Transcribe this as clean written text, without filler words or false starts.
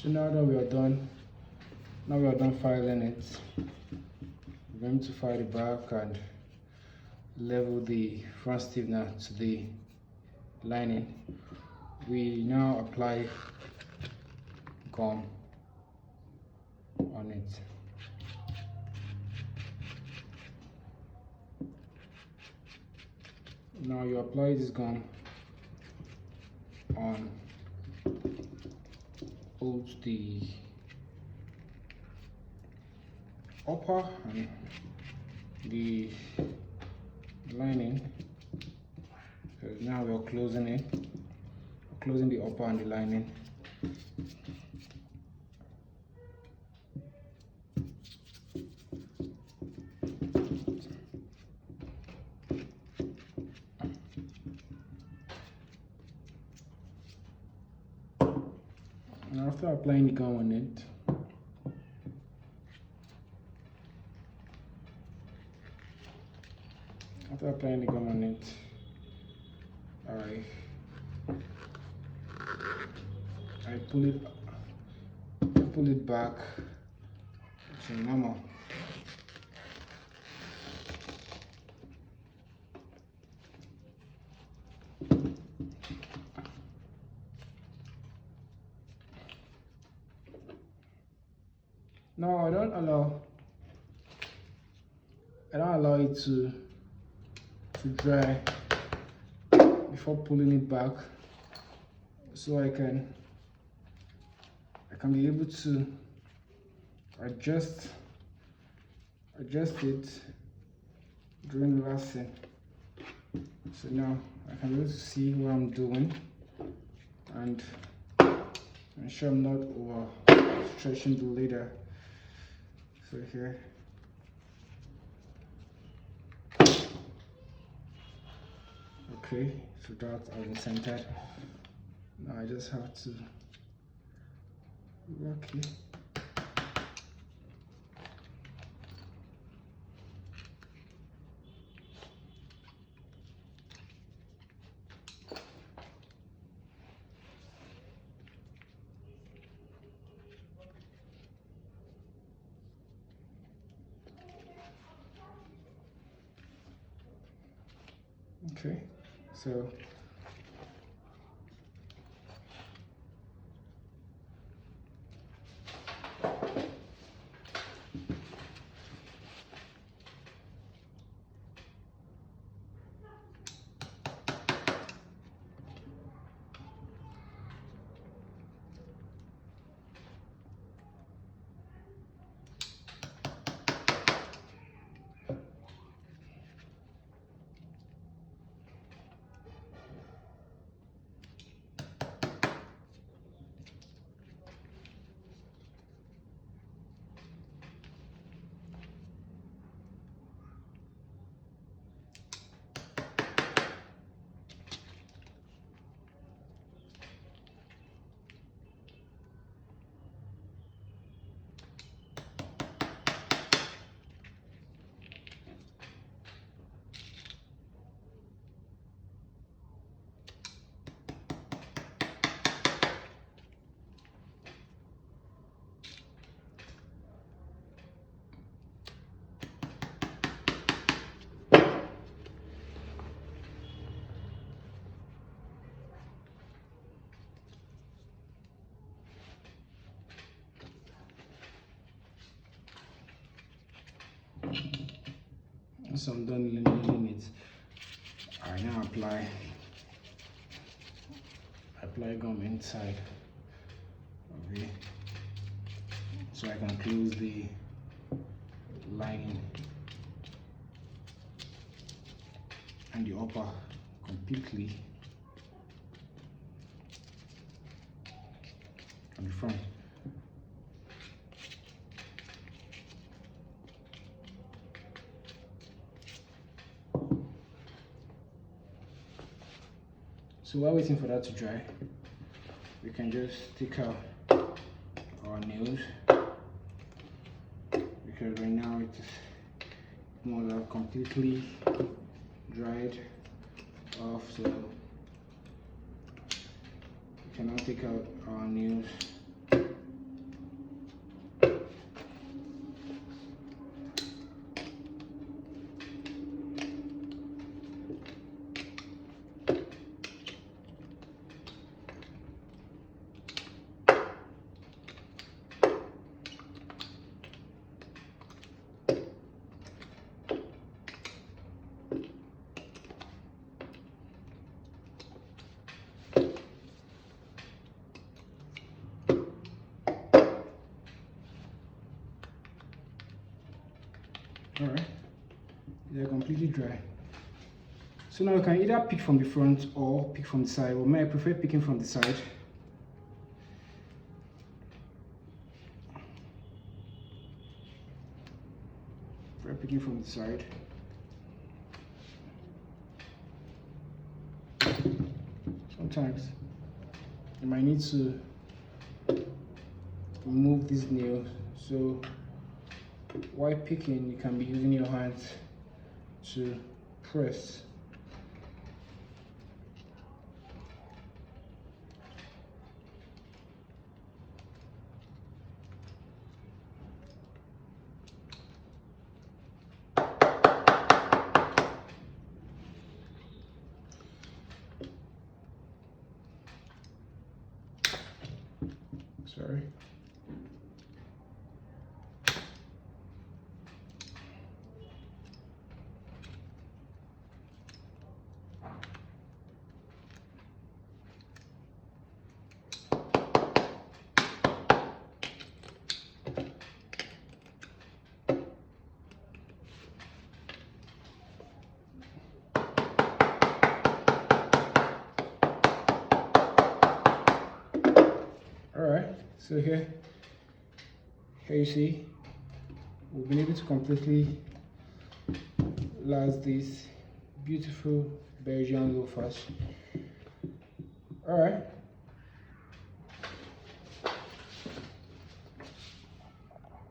So now that we are done filing it, we're going to file the back and level the front stiffener to the lining. We now apply gum on it. Now you apply this gum on both the upper and the lining. So now we're closing it, closing the upper and the lining. And after applying the gum on it, I pull it back to normal. Now I don't allow it to dry before pulling it back, so I can be able to adjust it during the lasting. So now I can be able to see what I'm doing and ensure I'm not over stretching the leather. So here, okay, so that's all centered. Now I just have to work it. Okay, so once I'm done leaning it, I now apply gum inside of it, so I can close the lining and the upper completely on the front. So while waiting for that to dry, we can just take out our nails, because right now it is more like completely dried off, so we can now take out our nails completely dry. So now you can either pick from the front or pick from the side. Well, I prefer picking from the side. Picking from the side. Sometimes you might need to remove this nail, so while picking you can be using your hands to press. Sorry. Alright, so here you see we've been able to completely last these beautiful Belgian loafers. Alright,